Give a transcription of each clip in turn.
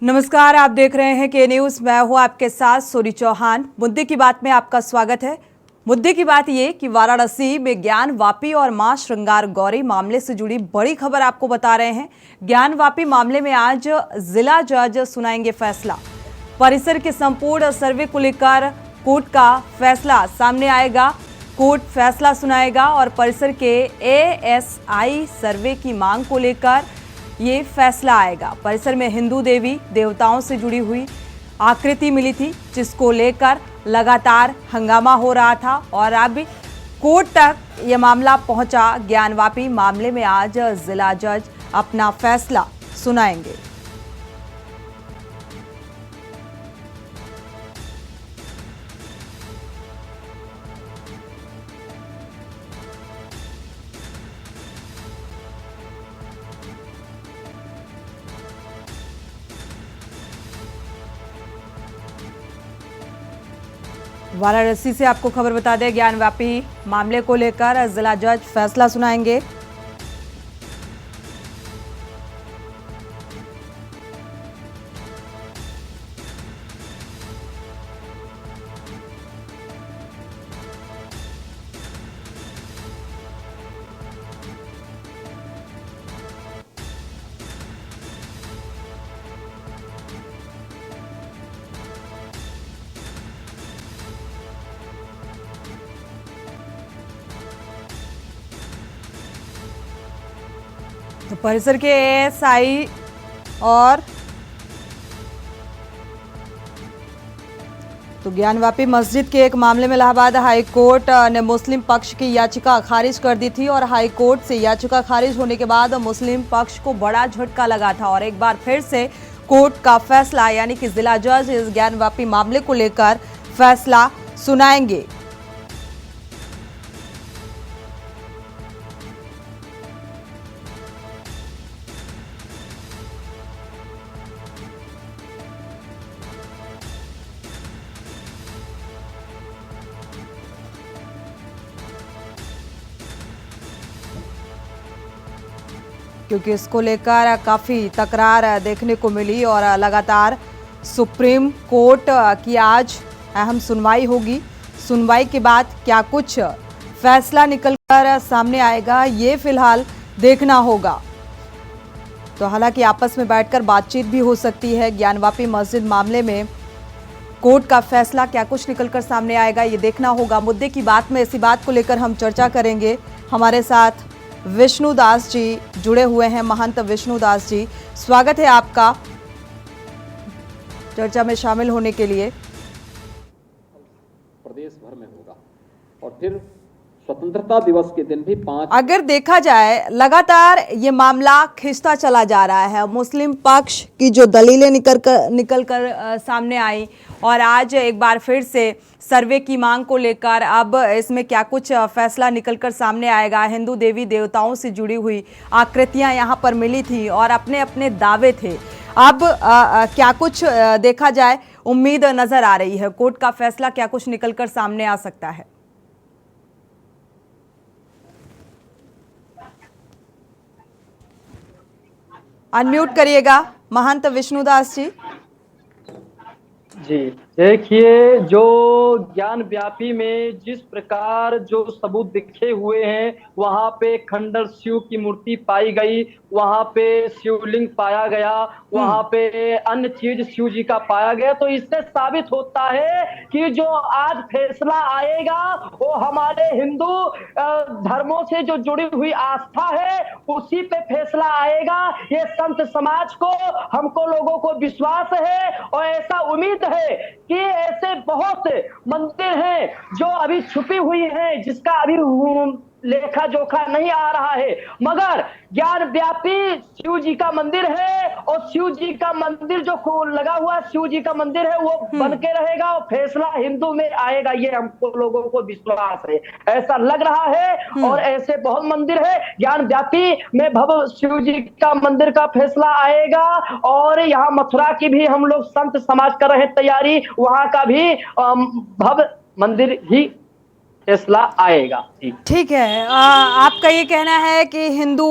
नमस्कार, आप देख रहे हैं के न्यूज। मैं हूं आपके साथ सोनी चौहान। मुद्दे की बात में आपका स्वागत है। मुद्दे की बात ये कि वाराणसी में ज्ञानवापी और मां श्रृंगार गौरी मामले से जुड़ी बड़ी खबर आपको बता रहे हैं। ज्ञानवापी मामले में आज जिला जज सुनाएंगे फैसला। परिसर के संपूर्ण सर्वे को लेकर कोर्ट का फैसला सामने आएगा। कोर्ट फैसला सुनाएगा और परिसर के एएसआई सर्वे की मांग को लेकर ये फैसला आएगा। परिसर में हिंदू देवी देवताओं से जुड़ी हुई आकृति मिली थी, जिसको लेकर लगातार हंगामा हो रहा था और अब कोर्ट तक ये मामला पहुंचा। ज्ञानवापी मामले में आज जिला जज अपना फैसला सुनाएंगे। वाराणसी से आपको खबर बता दें, ज्ञानवापी मामले को लेकर जिला जज फैसला सुनाएंगे। तो परिसर के एएसआई और तो ज्ञानवापी मस्जिद के एक मामले में इलाहाबाद हाई कोर्ट ने मुस्लिम पक्ष की याचिका खारिज कर दी थी और हाई कोर्ट से याचिका खारिज होने के बाद मुस्लिम पक्ष को बड़ा झटका लगा था और एक बार फिर से कोर्ट का फैसला यानी कि जिला जज इस ज्ञानवापी मामले को लेकर फैसला सुनाएंगे। क्योंकि इसको लेकर काफ़ी तकरार देखने को मिली और लगातार सुप्रीम कोर्ट की आज अहम सुनवाई होगी। सुनवाई के बाद क्या कुछ फैसला निकलकर सामने आएगा, ये फिलहाल देखना होगा। तो हालांकि आपस में बैठकर बातचीत भी हो सकती है। ज्ञानवापी मस्जिद मामले में कोर्ट का फैसला क्या कुछ निकलकर सामने आएगा, ये देखना होगा। मुद्दे की बात में इसी बात को लेकर हम चर्चा करेंगे। हमारे साथ विष्णुदास जी जुड़े हुए हैं। महंत विष्णुदास जी, स्वागत है आपका चर्चा में शामिल होने के लिए। प्रदेश भर में होगा और फिर स्वतंत्रता दिवस के दिन भी 5। अगर देखा जाए लगातार ये मामला खिंचता चला जा रहा है। मुस्लिम पक्ष की जो दलीलें निकल कर सामने आई और आज एक बार फिर से सर्वे की मांग को लेकर अब इसमें क्या कुछ फैसला निकलकर सामने आएगा। हिंदू देवी देवताओं से जुड़ी हुई आकृतियां यहां पर मिली थी और अपने अपने दावे थे। अब क्या कुछ देखा जाए, उम्मीद नजर आ रही है कोर्ट का फैसला क्या कुछ निकलकर सामने आ सकता है। अनम्यूट करिएगा महंत विष्णुदास जी। जी देखिए, जो ज्ञानव्यापी में जिस प्रकार जो सबूत दिखे हुए हैं, वहां पे खंडर शिव की मूर्ति पाई गई, वहां पे शिवलिंग पाया गया, वहां पे अन्य चीज शिव जी का पाया गया। तो इससे साबित होता है कि जो आज फैसला आएगा वो हमारे हिंदू धर्मों से जो जुड़ी हुई आस्था है उसी पे फैसला आएगा। ये संत समाज को, हमको लोगों को विश्वास है और ऐसा उम्मीद है कि ऐसे बहुत मंदिर हैं जो अभी छुपी हुई हैं, जिसका अभी लेखा जोखा नहीं आ रहा है, मगर ज्ञानव्यापी शिव जी का मंदिर है और शिव जी का मंदिर जो लगा हुआ शिव जी का मंदिर है वो बन के रहेगा और फैसला हिंदू में आएगा, ये हमको लोगों को विश्वास है, ऐसा लग रहा है। और ऐसे बहुत मंदिर है, ज्ञानव्यापी में भव्य शिव जी का मंदिर का फैसला आएगा और यहाँ मथुरा की भी हम लोग संत समाज कर रहे हैं तैयारी, वहां का भी भव्य मंदिर ही फैसला आएगा। जी ठीक है, आपका ये कहना है कि हिंदू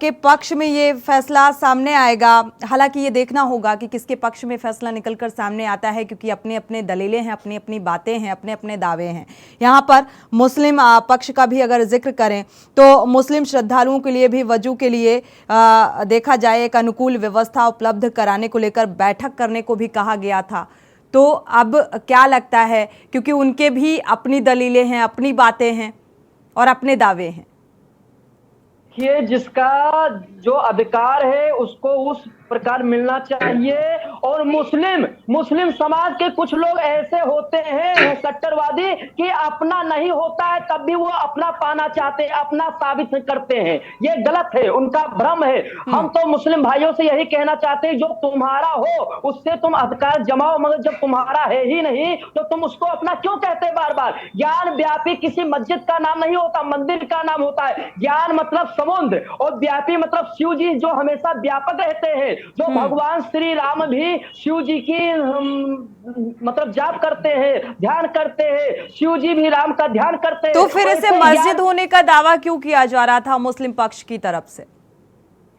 के पक्ष में ये फैसला सामने आएगा। हालांकि ये देखना होगा कि किसके पक्ष में फैसला निकलकर सामने आता है, क्योंकि अपने अपने दलीलें हैं, अपनी अपनी बातें हैं, अपने अपने दावे हैं। यहाँ पर मुस्लिम पक्ष का भी अगर जिक्र करें तो मुस्लिम श्रद्धालुओं के लिए भी वजू के लिए देखा जाए एक अनुकूल व्यवस्था उपलब्ध कराने को लेकर बैठक करने को भी कहा गया था। तो अब क्या लगता है, क्योंकि उनके भी अपनी दलीलें हैं, अपनी बातें हैं और अपने दावे हैं। ये जिसका जो अधिकार है उसको उस प्रकार मिलना चाहिए। और मुस्लिम समाज के कुछ लोग ऐसे होते हैं कट्टरवादी कि अपना नहीं होता है तब भी वो अपना पाना चाहते हैं, अपना साबित करते हैं। ये गलत है, उनका भ्रम है। हम तो मुस्लिम भाइयों से यही कहना चाहते हैं, जो तुम्हारा हो उससे तुम अधिकार जमाओ, मगर जब तुम्हारा है ही नहीं तो तुम उसको अपना क्यों कहते बार बार। ज्ञान व्यापी किसी मस्जिद का नाम नहीं होता, मंदिर का नाम होता है। ज्ञान मतलब समुद्र और व्यापी मतलब शिव जी, जो हमेशा व्यापक रहते हैं। जो भगवान श्री राम भी शिव जी की मतलब जाप करते हैं, ध्यान करते हैं। शिव जी भी राम का ध्यान करते हैं। तो फिर इसे मस्जिद होने का दावा क्यों किया जा रहा था मुस्लिम पक्ष की तरफ से?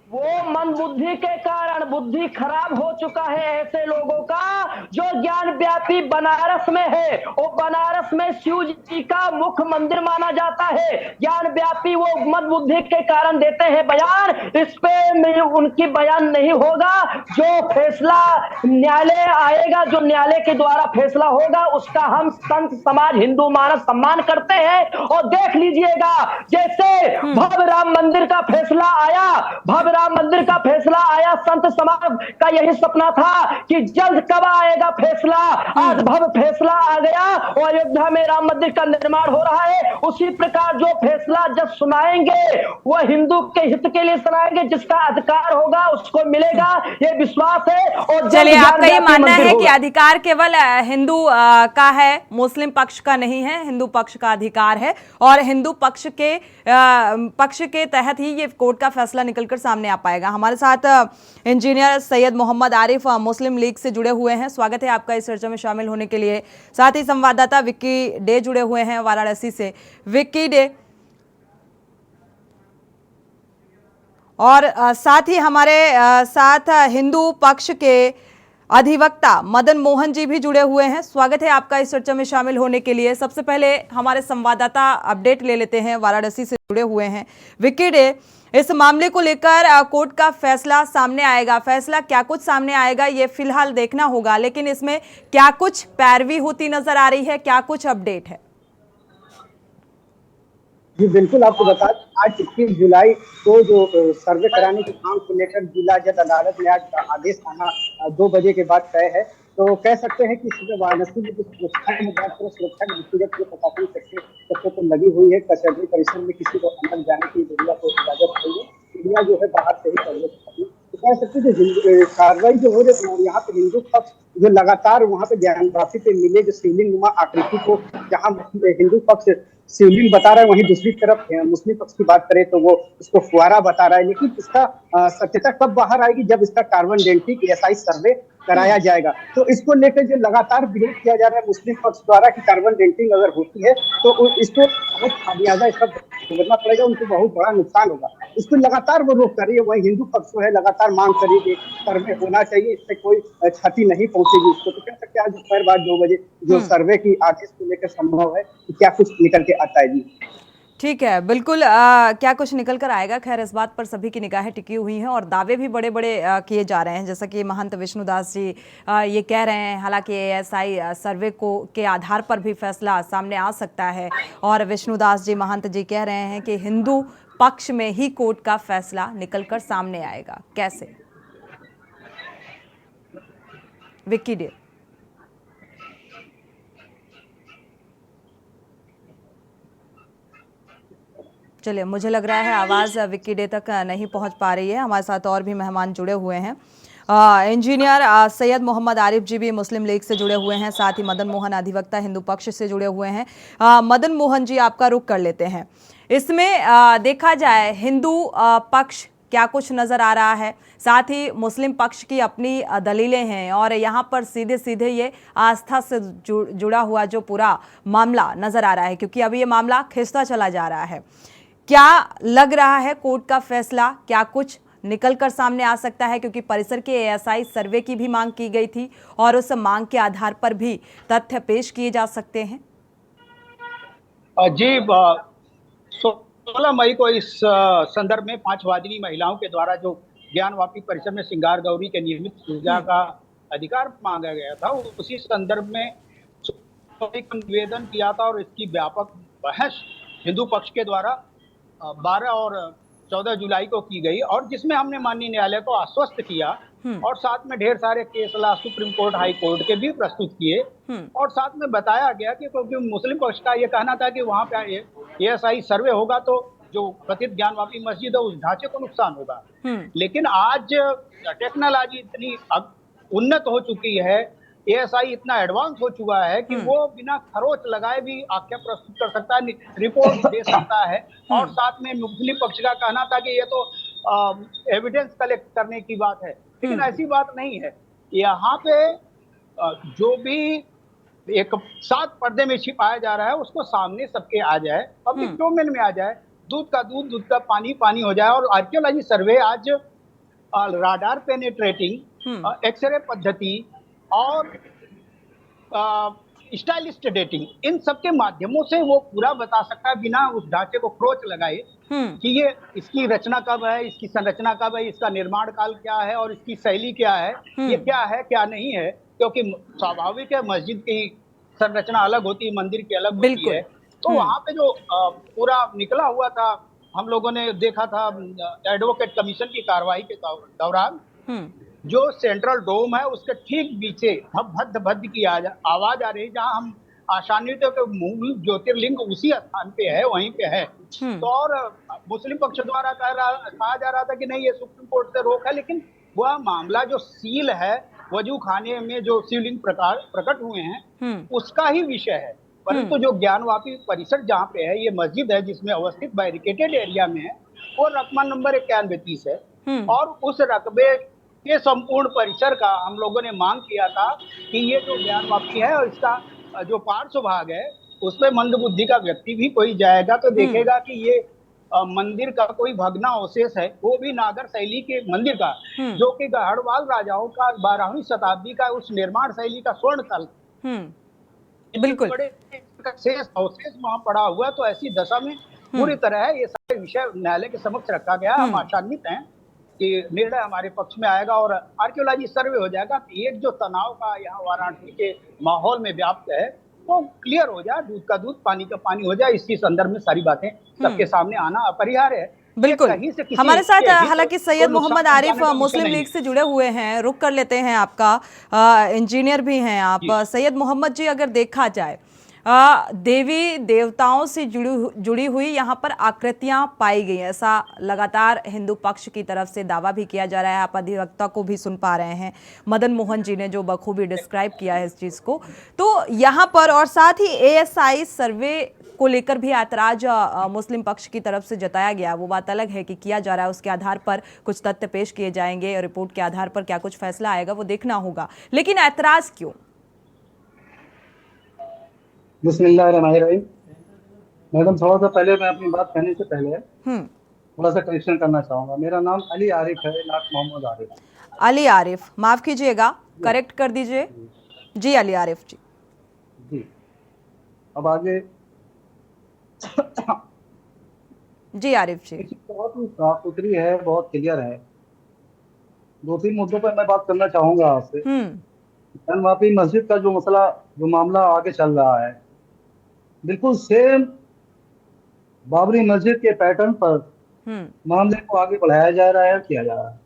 वो मन बुद्धि के कारण बुद्धि खराब हो चुका है ऐसे लोगों का, जो ज्ञान व्यापी बनारस में है। और बनारस में शिव जी का मुख्य मंदिर माना जाता है। ज्ञान व्यापी वो मन बुद्धि के कारण देते हैं बयान, इस पे उनकी बयान नहीं होगा। जो फैसला न्यायालय आएगा, जो न्यायालय के द्वारा फैसला होगा, उसका हम संत समाज हिंदू मानस सम्मान करते हैं। और देख लीजिएगा, जैसे भव्य राम मंदिर का फैसला आया, भव्य राम मंदिर का फैसला आया, संत समाज का यही सपना था कि जल्द कब आएगा फैसला। आज भव्य फैसला आ गया और अयोध्या में राम मंदिर का निर्माण हो रहा है। उसी प्रकार जो फैसला जब सुनाएंगे वो हिंदू के हित के लिए सुनाएंगे, जिसका अधिकार होगा उसको मिलेगा, ये विश्वास है। और चलिए, आपका ये मानना है कि अधिकार केवल हिंदू का है, मुस्लिम पक्ष का नहीं है, हिंदू पक्ष का अधिकार है और हिंदू पक्ष के तहत ही ये कोर्ट का फैसला निकलकर सामने आ पाएगा। हमारे साथ इंजीनियर सैयद मोहम्मद आरिफ मुस्लिम लीग से जुड़े हुए हैं। स्वागत है आपका इस चर्चा में शामिल होने के लिए। साथ ही संवाददाता विक्की डे जुड़े हुए हैं वाराणसी से। विक्की डे, और साथ ही हमारे साथ हिंदू पक्ष के अधिवक्ता मदन मोहन जी भी जुड़े हुए हैं। स्वागत है आपका इस चर्चा में शामिल होने के लिए। सबसे पहले हमारे संवाददाता अपडेट ले लेते हैं, वाराणसी से जुड़े हुए हैं। विक्की डे, इस मामले को लेकर कोर्ट का फैसला सामने आएगा, फैसला क्या कुछ सामने आएगा ये फिलहाल देखना होगा, लेकिन इसमें क्या कुछ पैरवी होती नजर आ रही है, क्या कुछ अपडेट है? जी बिल्कुल, आपको बता दें आज 21 जुलाई को जो सर्वे कराने की मांग को लेकर जिला जज अदालत में आज आदेश आना 2 बजे के बाद तय है। तो कह सकते हैं कि वाराणसी में जो सुरक्षा है, सुरक्षा के व्यक्तिगत जो प्रशासनिक सेक्टर तो लगी हुई है। कचहरी परिसर में किसी को अंदर जाने की मीडिया को इजाजत नहीं है, मीडिया जो है बाहर से ही सर्वे करती है। तो कह सकते हैं कि कार्रवाई जो हो रही है यहाँ पे हिंदू पक्ष जो लगातार वहाँ पे ज्ञानवापी पे मिले जो शिवलिंग नुमा आकृति को, जहाँ हिंदू पक्ष शिवलिंग बता रहा है, वहीं दूसरी तरफ मुस्लिम पक्ष की बात करें तो वो उसको फुआरा बता रहा है। लेकिन इसका सत्यता कब बाहर आएगी, जब इसका कार्बन डेटिंग ESI सर्वे कराया जाएगा। तो इसको लेकर जो लगातार विरोध किया जा रहा है मुस्लिम पक्ष द्वारा कि कार्बन डेटिंग अगर होती है तो इसको बहुत खामियाजा इसका भुगतना पड़ेगा, उनको बहुत बड़ा नुकसान होगा। इसको लगातार वो रोक कर रही है। वही हिंदू पक्ष जो है लगातार मांग कर रही है कि सर्वे होना चाहिए, इससे कोई क्षति नहीं पहुंचेगी उसको। तो कह सकते हैं आज दोपहर बाद 2 बजे जो सर्वे की आदेश को लेकर संभव है कि क्या कुछ निकल के आता है। जी ठीक है, बिल्कुल क्या कुछ निकल कर आएगा। खैर, इस बात पर सभी की निगाहें टिकी हुई हैं और दावे भी बड़े बड़े किए जा रहे हैं, जैसा कि महंत विष्णुदास जी ये कह रहे हैं। हालांकि ASI सर्वे को के आधार पर भी फैसला सामने आ सकता है और विष्णुदास जी महंत जी कह रहे हैं कि हिंदू पक्ष में ही कोर्ट का फैसला निकल कर सामने आएगा। कैसे विक्की डे? चलिए, मुझे लग रहा है आवाज़ विक्की डे तक नहीं पहुंच पा रही है। हमारे साथ और भी मेहमान जुड़े हुए हैं। इंजीनियर सैयद मोहम्मद आरिफ जी भी मुस्लिम लीग से जुड़े हुए हैं, साथ ही मदन मोहन अधिवक्ता हिंदू पक्ष से जुड़े हुए हैं। मदन मोहन जी, आपका रुख कर लेते हैं। इसमें देखा जाए हिंदू पक्ष क्या कुछ नजर आ रहा है। साथ ही मुस्लिम पक्ष की अपनी दलीलें हैं और यहाँ पर सीधे सीधे ये आस्था से जुड़ा हुआ जो पूरा मामला नजर आ रहा है, क्योंकि अभी ये मामला खिंचता चला जा रहा है। क्या लग रहा है कोर्ट का फैसला क्या कुछ निकल कर सामने आ सकता है, क्योंकि परिसर के एएसआई सर्वे की भी मांग की गई थी और उस मांग के आधार पर भी तथ्य पेश किए जा सकते हैं। जी 16 मई को इस संदर्भ में 5 वादिनी महिलाओं के द्वारा जो ज्ञानवापी परिसर में श्रृंगार गौरी के नियमित पूजा का अधिकार मांगा गया था, उसी संदर्भ में एक निवेदन किया था और इसकी व्यापक बहस हिंदू पक्ष के द्वारा 12 और 14 जुलाई को की गई, और जिसमें हमने माननीय न्यायालय को आश्वस्त किया और साथ में ढेर सारे केस ला सुप्रीम कोर्ट, हाई कोर्ट के भी प्रस्तुत किए और साथ में बताया गया कि क्योंकि मुस्लिम पक्ष का ये कहना था कि वहां पे एएसआई सर्वे होगा तो जो कथित ज्ञानवापी मस्जिद है उस ढांचे को नुकसान होगा। लेकिन आज टेक्नोलॉजी इतनी उन्नत हो चुकी है, एएसआई इतना एडवांस हो चुका है कि वो बिना खरोच लगाए भी आख्या प्रस्तुत कर सकता है, रिपोर्ट दे सकता है। और साथ में मुस्लिम पक्ष का कहना था कि ये तो एविडेंस कलेक्ट करने की बात है, लेकिन ऐसी बात नहीं है। यहाँ पे जो भी एक सात पर्दे में छिपाया जा रहा है उसको सामने सबके आ जाए, पब्लिक डोमेन में आ जाए, दूध का दूध, दूध का पानी पानी हो जाए। और आर्कियोलॉजी सर्वे आज राडार पेनेट्रेटिंग, एक्सरे पद्धति और स्टाइलिस्ट डेटिंग, इन सब के माध्यमों से वो पूरा बता सकता है बिना उस ढांचे को क्रोच लगाए कि ये इसकी रचना कब है, इसकी संरचना कब है, इसका निर्माण काल क्या है और इसकी शैली क्या है, ये क्या है क्या नहीं है। क्योंकि स्वाभाविक है मस्जिद की संरचना अलग होती है, मंदिर की अलग होती है। तो वहां पे जो पूरा निकला हुआ था, हम लोगों ने देखा था एडवोकेट कमीशन की कार्रवाई के दौरान, जो सेंट्रल डोम है उसके ठीक पीछे भद्द भद्द की आवाज आ रही है, जहां हम आसानी से मूल ज्योतिर्लिंग उसी स्थान पे है, वहीं पे है। तो और मुस्लिम पक्ष द्वारा कहा जा रहा था कि नहीं ये सुप्रीम कोर्ट से रोक है, लेकिन वह मामला जो सील है वजू खाने में जो शिवलिंग प्रकट हुए हैं उसका ही विषय है। परंतु जो ज्ञानवापी परिसर जहाँ पे है, ये मस्जिद है जिसमें अवस्थित बैरिकेटेड एरिया में है, वो रकमा नंबर 9130 है। और उस रकबे के संपूर्ण परिसर का हम लोगों ने मांग किया था कि ये जो ज्ञानवापी है और इसका जो पार्श्व भाग है उसमें मंदबुद्धि का व्यक्ति भी कोई जाएगा तो देखेगा कि ये मंदिर का कोई भग्नावशेष है, वो भी नागर शैली के मंदिर का, जो कि गढ़वाल राजाओं का 12वीं शताब्दी का उस निर्माण शैली का स्वर्ण काल बिल्कुल बड़े अवशेष वहां पड़ा हुआ। तो ऐसी दशा में पूरी तरह है ये सारे विषय न्यायालय के समक्ष रखा गया। हम आशान्वित हैं कि निर्णय हमारे पक्ष में आएगा और आर्कियोलॉजी सर्वे हो जाएगा। एक जो तनाव का यहाँ वाराणसी के माहौल में व्याप्त है वो क्लियर हो जाए, दूध का दूध पानी का पानी हो जाए। इसी संदर्भ में सारी बातें सबके सामने आना अपरिहार्य है। बिल्कुल। हमारे साथ हालांकि सैयद मोहम्मद आरिफ मुस्लिम लीग से जुड़े हुए हैं, रुक कर लेते हैं आपका, इंजीनियर भी हैं आप। सैयद मोहम्मद जी, अगर देखा जाए देवी देवताओं से जुड़ी हुई यहाँ पर आकृतियां पाई गई, ऐसा लगातार हिंदू पक्ष की तरफ से दावा भी किया जा रहा है। आप अधिवक्ता को भी सुन पा रहे हैं, मदन मोहन जी ने जो बखूबी डिस्क्राइब किया है इस चीज को। तो यहाँ पर और साथ ही एएसआई सर्वे को लेकर भी ऐतराज मुस्लिम पक्ष की तरफ से जताया गया। वो बात अलग है कि किया जा रहा है, उसके आधार पर कुछ तथ्य पेश किए जाएंगे और रिपोर्ट के आधार पर क्या कुछ फैसला आएगा वो देखना होगा, लेकिन ऐतराज क्यों? बिस्मिल्लाहिर्रहमानिर्रहीम। मैडम, थोड़ा सा पहले मैं अपनी बात कहने से पहले थोड़ा सा करेक्शन करना चाहूंगा। मेरा नाम अली आरिफ है, नाक मोहम्मद आरिफ। अली आरिफ, माफ कीजिएगा, करेक्ट कर दीजिए जी। अली आरिफ जी। जी, अब आगे जी आरिफ जी। बहुत ही साफ सुथरी है, बहुत क्लियर है। 2-3 मुद्दों पर मैं बात करना चाहूंगा आपसे। ज्ञानवापी मस्जिद का जो मसला, जो मामला आगे चल रहा है, बिल्कुल सेम बाबरी मस्जिद के पैटर्न पर मामले को आगे बढ़ाया जा रहा है, किया जा रहा है।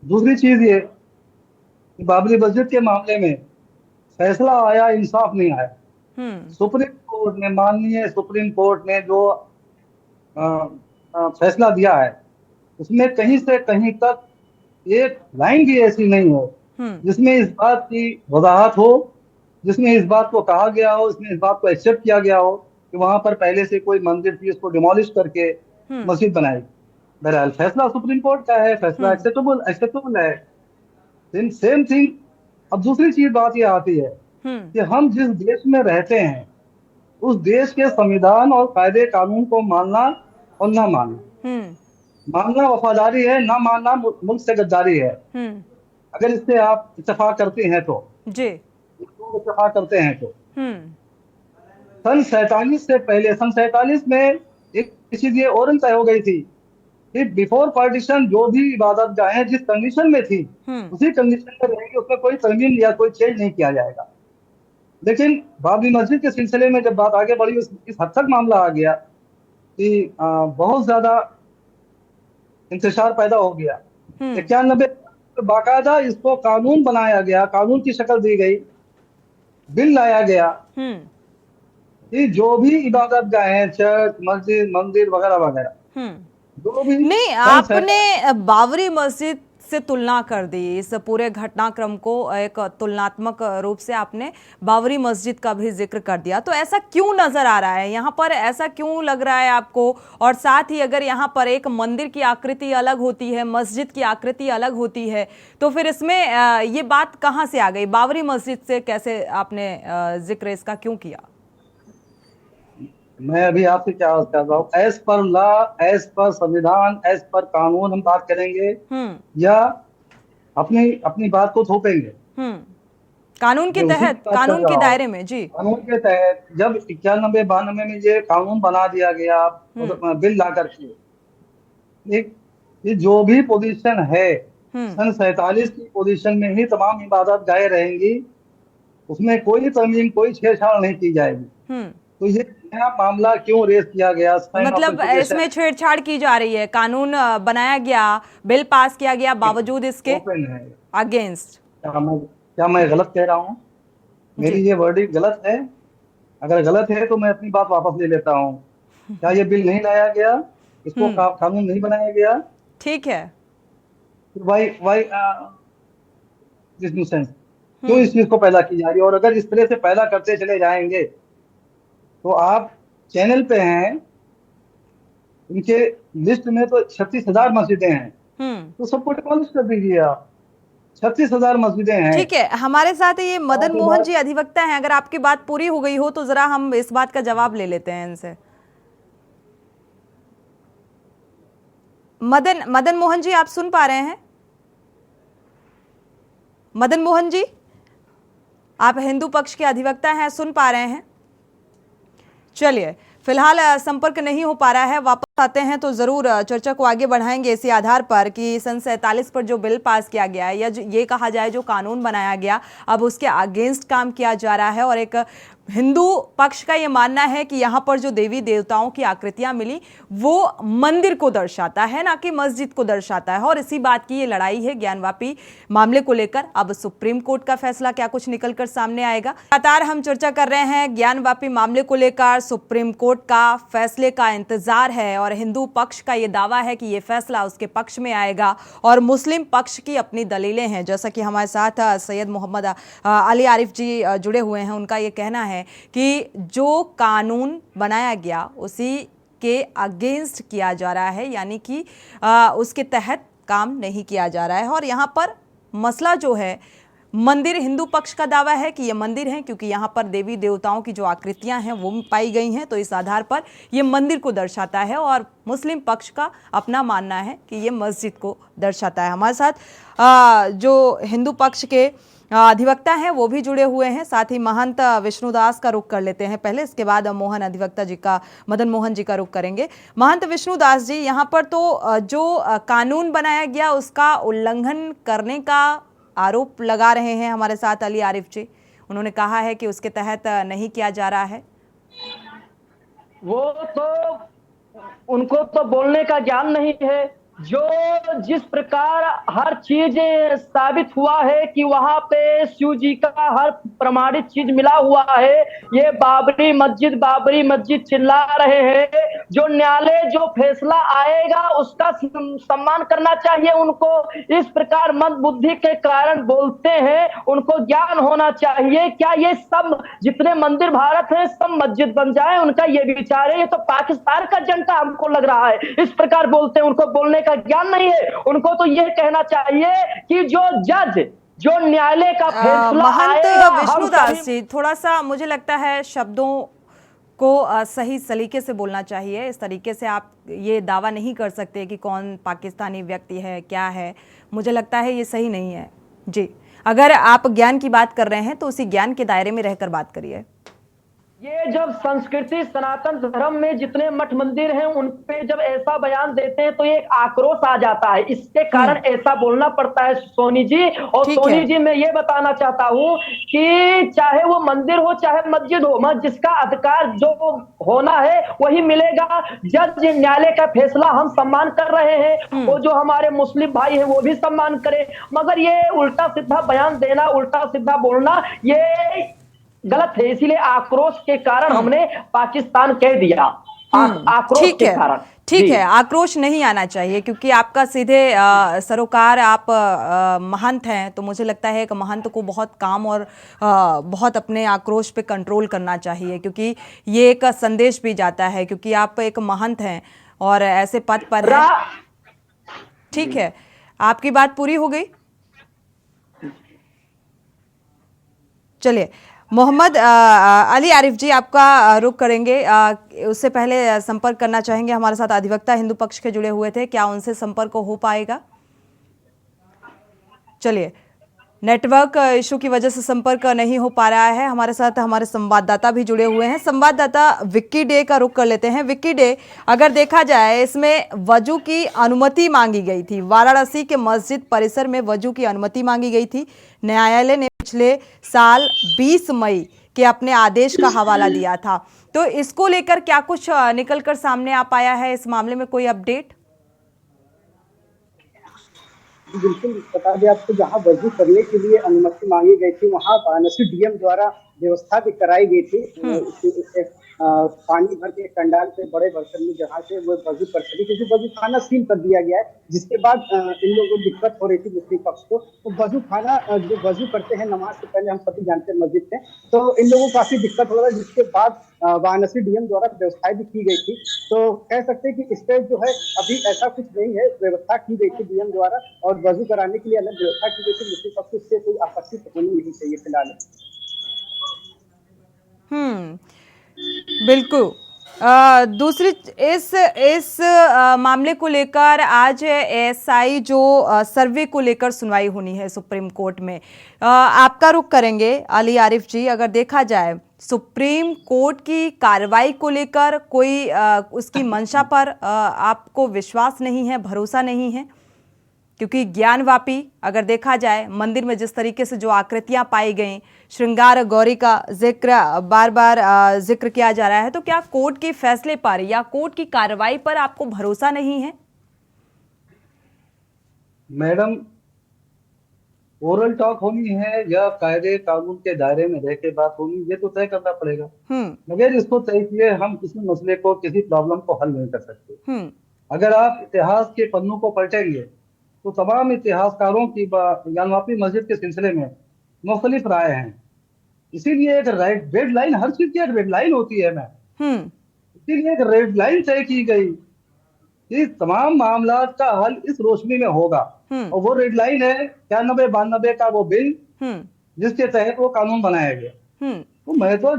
दूसरी चीज ये कि बाबरी मस्जिद के मामले में फैसला आया, इंसाफ नहीं आया। सुप्रीम कोर्ट ने, माननीय सुप्रीम कोर्ट ने जो फैसला दिया है उसमें कहीं से कहीं तक एक लाइन भी ऐसी नहीं हो जिसमें इस बात की वजाहत हो, जिसमें इस बात को कहा गया हो, इसमें इस बात को एक्सेप्ट किया गया हो कि वहां पर पहले से कोई मंदिर थी, उसको डिमोलिश करके मस्जिद बनाई। बहरहाल फैसला सुप्रीम कोर्ट का है, फैसला एक्सेप्टेबल एक्सेप्टेबल है। Same thing. अब दूसरी चीज बात ये आती है कि हम जिस देश में रहते हैं उस देश के संविधान और कायदे कानून को मानना और ना मानना, मानना वफादारी है, ना मानना मुल्क से गद्दारी है। अगर इससे आप इत्तेफाक करते हैं तो जी, इत्तेफाक करते हैं तो सन 47 से पहले, सन 47 में एक चीज ये और तय हो गई थी कि बिफोर पार्टीशन जो भी इबादत गाहें जिस कंडीशन में थी उसी कंडीशन में रहेंगी, उसमें कोई तरमीम या कोई चेंज नहीं किया जाएगा। लेकिन बाबरी मस्जिद के सिलसिले में जब बात आगे बढ़ी, इस हद तक मामला आ गया कि बहुत ज्यादा इंतशार पैदा हो गया। 91 बाकायदा इसको कानून बनाया गया, कानून की शक्ल दी गई, बिल लाया गया कि जो भी इबादत गाहें, चर्च, मस्जिद, मंदिर वगैरह वगैरह, जो भी नहीं, आपने बाबरी मस्जिद से तुलना कर दी, इस पूरे घटनाक्रम को एक तुलनात्मक रूप से आपने बाबरी मस्जिद का भी जिक्र कर दिया। तो ऐसा क्यों नजर आ रहा है यहाँ पर, ऐसा क्यों लग रहा है आपको? और साथ ही अगर यहाँ पर एक मंदिर की आकृति अलग होती है, मस्जिद की आकृति अलग होती है, तो फिर इसमें ये बात कहाँ से आ गई? बाबरी मस्जिद से कैसे आपने जिक्र इसका क्यों किया? मैं अभी आपसे क्या अर्ज कर रहा हूँ, as per law, as per संविधान, एज पर कानून हम बात करेंगे या अपनी अपनी बात को थोपेंगे? कानून के तहत, कानून के दायरे में। जी, कानून के तहत जब 91-92 में ये कानून बना दिया गया, बिल ला करके, ये जो भी पोजीशन है सन 47 की पोजीशन में ही तमाम इबादत गाहें रहेंगी, उसमें कोई तरमीम, कोई छेड़छाड़ नहीं की जाएगी। तो ये नया मामला क्यों रेस किया गया? मतलब इसमें छेड़छाड़ की जा रही है, कानून बनाया गया, बिल पास किया गया, बावजूद इसके अगेंस्ट। क्या मैं गलत कह रहा हूँ? मेरी ये वर्डिंग गलत है? अगर गलत है तो मैं अपनी बात वापस ले लेता हूँ। क्या ये बिल नहीं लाया गया, इसको कानून नहीं बनाया गया? ठीक है, वाई दिस न्यूसेंस क्यों इस चीज को पैदा की जा रही है? और अगर इस तरह से पैदा करते चले जाएंगे तो आप चैनल पे हैं, उनके लिस्ट में तो 36,000 मस्जिदें हैं, तो सबको डिमोलिश कर दीजिए आप। 36,000 मस्जिदें हैं। ठीक है, हमारे साथ ये मदन मोहन जी अधिवक्ता हैं, अगर आपकी बात पूरी हो गई हो तो जरा हम इस बात का जवाब ले लेते हैं इनसे। मदन मोहन जी, आप सुन पा रहे हैं? मदन मोहन जी, आप हिंदू पक्ष के अधिवक्ता हैं, सुन पा रहे हैं? चलिए, फिलहाल संपर्क नहीं हो पा रहा है, वापस आते हैं तो जरूर चर्चा को आगे बढ़ाएंगे इसी आधार पर कि सन 47 पर जो बिल पास किया गया है या ये कहा जाए जो कानून बनाया गया, अब उसके अगेंस्ट काम किया जा रहा है। और एक हिंदू पक्ष का ये मानना है कि यहाँ पर जो देवी देवताओं की आकृतियां मिली वो मंदिर को दर्शाता है, ना कि मस्जिद को दर्शाता है। और इसी बात की ये लड़ाई है ज्ञानवापी मामले को लेकर। अब सुप्रीम कोर्ट का फैसला क्या कुछ निकलकर सामने आएगा। लगातार हम चर्चा कर रहे हैं ज्ञानवापी मामले को लेकर, सुप्रीम कोर्ट का फैसले का इंतजार है और हिंदू पक्ष का ये दावा है कि ये फैसला उसके पक्ष में आएगा और मुस्लिम पक्ष की अपनी दलीलें हैं। जैसा कि हमारे साथ सैयद मोहम्मद अली आरिफ जी जुड़े हुए हैं, उनका ये कहना है कि जो कानून बनाया गया उसी के अगेंस्ट किया जा रहा है, यानी कि उसके तहत काम नहीं किया जा रहा है। और यहाँ पर मसला जो है, मंदिर, हिंदू पक्ष का दावा है कि ये मंदिर है क्योंकि यहाँ पर देवी देवताओं की जो आकृतियां हैं वो पाई गई हैं, तो इस आधार पर ये मंदिर को दर्शाता है। और मुस्लिम पक्ष का अपना मानना है कि ये मस्जिद को दर्शाता है। हमारे साथ जो हिंदू पक्ष के अधिवक्ता हैं वो भी जुड़े हुए हैं, साथ ही महंत विष्णुदास का रुख कर लेते हैं पहले, इसके बाद मोहन अधिवक्ता जी का, मदन मोहन जी का रुख करेंगे। महंत विष्णुदास जी, यहाँ पर तो जो कानून बनाया गया उसका उल्लंघन करने का आरोप लगा रहे हैं हमारे साथ अली आरिफ जी। उन्होंने कहा है कि उसके तहत नहीं किया जा रहा है। वो तो उनको तो बोलने का ज्ञान नहीं है। जो जिस प्रकार हर चीज साबित हुआ है कि वहां पे शिव जी का हर प्रमाणित चीज मिला हुआ है, ये बाबरी मस्जिद चिल्ला रहे हैं। जो न्यायालय जो फैसला आएगा उसका सम्मान करना चाहिए उनको। इस प्रकार मंदबुद्धि के कारण बोलते हैं, उनको ज्ञान होना चाहिए। क्या ये सब जितने मंदिर भारत है सब मस्जिद बन जाए, उनका ये विचार है? ये तो पाकिस्तान का एजेंडा हमको लग रहा है। इस प्रकार बोलते हैं, उनको बोलने का ज्ञान नहीं है। उनको तो ये कहना चाहिए कि जो जज जो न्यायालय का फैसला महंत आएगा, हम विष्णुदास जी, थोड़ा सा मुझे लगता है शब्दों को सही सलीके से बोलना चाहिए। इस तरीके से आप ये दावा नहीं कर सकते कि कौन पाकिस्तानी व्यक्ति है, क्या है। मुझे लगता है ये सही नहीं है जी। अगर आप ज्ञान की बात कर रहे हैं तो उसी ज्ञान के दायरे में रहकर बात करिए। ये जब संस्कृति सनातन धर्म में जितने मठ मंदिर हैं उन पे जब ऐसा बयान देते हैं तो ये एक आक्रोश आ जाता है। इसके कारण ऐसा बोलना पड़ता है सोनी जी। और सोनी जी मैं ये बताना चाहता हूँ कि चाहे वो मंदिर हो चाहे मस्जिद हो, जिसका अधिकार जो होना है वही मिलेगा। जज न्यायालय का फैसला हम सम्मान कर रहे हैं, वो जो हमारे मुस्लिम भाई हैं वो भी सम्मान करें। मगर ये उल्टा सीधा बयान देना, उल्टा सीधा बोलना ये गलत है। इसीलिए आक्रोश के कारण हमने पाकिस्तान कह दिया। आक्रोश के कारण ठीक है, आक्रोश नहीं आना चाहिए क्योंकि आपका सीधे सरोकार आप महंत हैं, तो मुझे लगता है कि महंत को बहुत काम और बहुत अपने आक्रोश पे कंट्रोल करना चाहिए, क्योंकि ये एक संदेश भी जाता है क्योंकि आप एक महंत हैं और ऐसे पद पर हैं। ठीक है, आपकी बात पूरी हो गई। चलिए, मोहम्मद अली आरिफ जी आपका रुख करेंगे। उससे पहले संपर्क करना चाहेंगे, हमारे साथ अधिवक्ता हिंदू पक्ष के जुड़े हुए थे, क्या उनसे संपर्क हो पाएगा? चलिए, नेटवर्क इशू की वजह से संपर्क नहीं हो पा रहा है। हमारे साथ हमारे संवाददाता भी जुड़े हुए हैं। संवाददाता विक्की डे का रुख कर लेते हैं। विक्की डे, अगर देखा जाए इसमें वजू की अनुमति मांगी गई थी, वाराणसी के मस्जिद परिसर में वजू की अनुमति मांगी गई थी। न्यायालय ने पिछले साल 20 मई के अपने आदेश का हवाला दिया था, तो इसको लेकर क्या कुछ निकलकर सामने आ पाया है? इस मामले में कोई अपडेट? बिल्कुल बता दें आपको, जहां वजू करने के लिए अनुमति मांगी गई थी वहां वाराणसी डीएम द्वारा व्यवस्था भी कराई गई थी। पानी भर के कंडाल पे बड़े बर्तन में जहाँ से वो वजू कर सके, क्योंकि वजू खाना सील कर दिया गया है, जिसके बाद इन लोगों को दिक्कत हो रही थी मुस्लिम पक्ष को। तो वजू खाना जो वजू करते हैं नमाज से पहले, हम सभी जानते हैं मस्जिद में, तो इन लोगों को काफी दिक्कत हो रहा है, जिसके बाद वाराणसी डीएम द्वारा व्यवस्थाएं भी की गई थी। तो कह सकते हैं कि इस पे जो है अभी ऐसा कुछ नहीं है, व्यवस्था की गई थी डीएम द्वारा और वजू कराने के लिए अलग व्यवस्था की गई थी। मुस्लिम पक्ष से कोई आपत्ति तो होनी नहीं चाहिए फिलहाल। बिल्कुल। दूसरी इस मामले को लेकर आज एएसआई जो सर्वे को लेकर सुनवाई होनी है सुप्रीम कोर्ट में, आपका रुख करेंगे अली आरिफ जी। अगर देखा जाए सुप्रीम कोर्ट की कार्रवाई को लेकर कोई उसकी मंशा पर आपको विश्वास नहीं है, भरोसा नहीं है? क्योंकि ज्ञानवापी अगर देखा जाए मंदिर में जिस तरीके से जो आकृतियां पाई गई, श्रृंगार गौरी का जिक्र बार बार जिक्र किया जा रहा है, तो क्या कोर्ट के फैसले पर या कोर्ट की कार्रवाई पर आपको भरोसा नहीं है? मैडम, ओरल टॉक होनी है या कायदे कानून के दायरे में रह के बात होनी, ये तो तय करना पड़ेगा। मगर इसको तय किए हम किसी मसले को, किसी प्रॉब्लम को हल नहीं कर सकते। अगर आप इतिहास के पन्नों को पलटेंगे तो तमाम इतिहासकारों की ज्ञानवापी मस्जिद के सिलसिले में मुख्तलिफ राय हैं। इसीलिए एक रेड लाइन, हर चीज की एक रेड लाइन होती है इसीलिए एक रेड लाइन तय की गई कि तमाम मामला का हल इस रोशनी में होगा। और वो रेड लाइन है 91-92 का वो बिल जिसके तहत वो कानून बनाया गया। तो मैं तो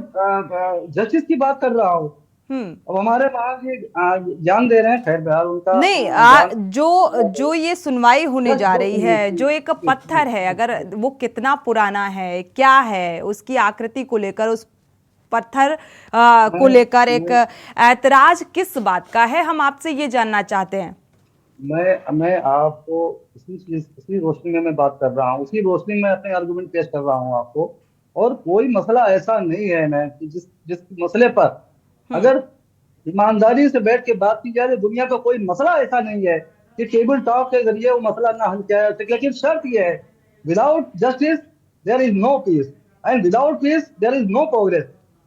जस्टिस की बात कर रहा हूँ। अब हमारे वहाँ ज्ञान दे रहे हैं, खैर बहरहाल उनका नहीं, जो ये सुनवाई होने जा रही है, जो एक पत्थर है, अगर वो कितना पुराना है, क्या है, उसकी आकृति को लेकर, उस पत्थर को लेकर एक ऐतराज किस बात का है, हम आपसे ये जानना चाहते हैं। मैं आपको इसी रोशनी में मैं बात कर रहा हूँ, उसी रोशनी में अपने आर्गुमेंट पेश कर रहा हूँ आपको। और कोई मसला ऐसा नहीं है मैं कि जिस मसले पर अगर ईमानदारी से बैठ के बात की जाए, दुनिया का कोई मसला ऐसा नहीं है कि टेबल टॉक के जरिए वो मसला ना हल किया जा सके, लेकिन शर्त यह है, without justice there is no peace and without peace there is no progress.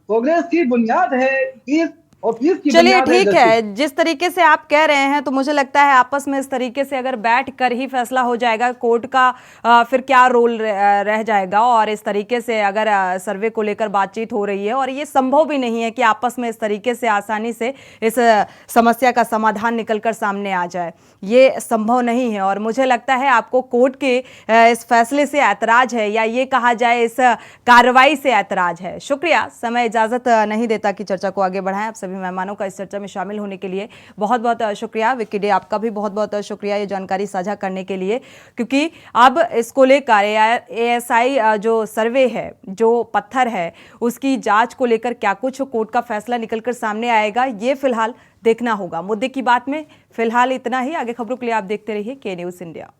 Progress की बुनियाद है पीस, और पीस की चलिए बुनियाद है ठीक justice। है, जिस तरीके से आप कह रहे हैं तो मुझे लगता है आपस में इस तरीके से अगर बैठ कर ही फैसला हो जाएगा, कोर्ट का फिर क्या रोल रह जाएगा। और इस तरीके से अगर सर्वे को लेकर बातचीत हो रही है और ये संभव भी नहीं है कि आपस में इस तरीके से आसानी से इस समस्या का समाधान निकलकर सामने आ जाए, ये संभव नहीं है। और मुझे लगता है आपको कोर्ट के इस फैसले से ऐतराज है, या ये कहा जाए इस कार्रवाई से ऐतराज है। शुक्रिया, समय इजाजत नहीं देता कि चर्चा को आगे बढ़ाएं। आप सभी मेहमानों का इस चर्चा में शामिल होने के लिए बहुत बहुत शुक्रिया। विक्की डे, आपका भी बहुत बहुत शुक्रिया ये जानकारी साझा करने के लिए, क्योंकि अब इसको लेकर ASI जो सर्वे है, जो पत्थर है, उसकी जांच को लेकर क्या कुछ कोर्ट का फैसला निकलकर सामने आएगा, ये फिलहाल देखना होगा। मुद्दे की बात में फिलहाल इतना ही। आगे खबरों के लिए आप देखते रहिए के न्यूज़ इंडिया।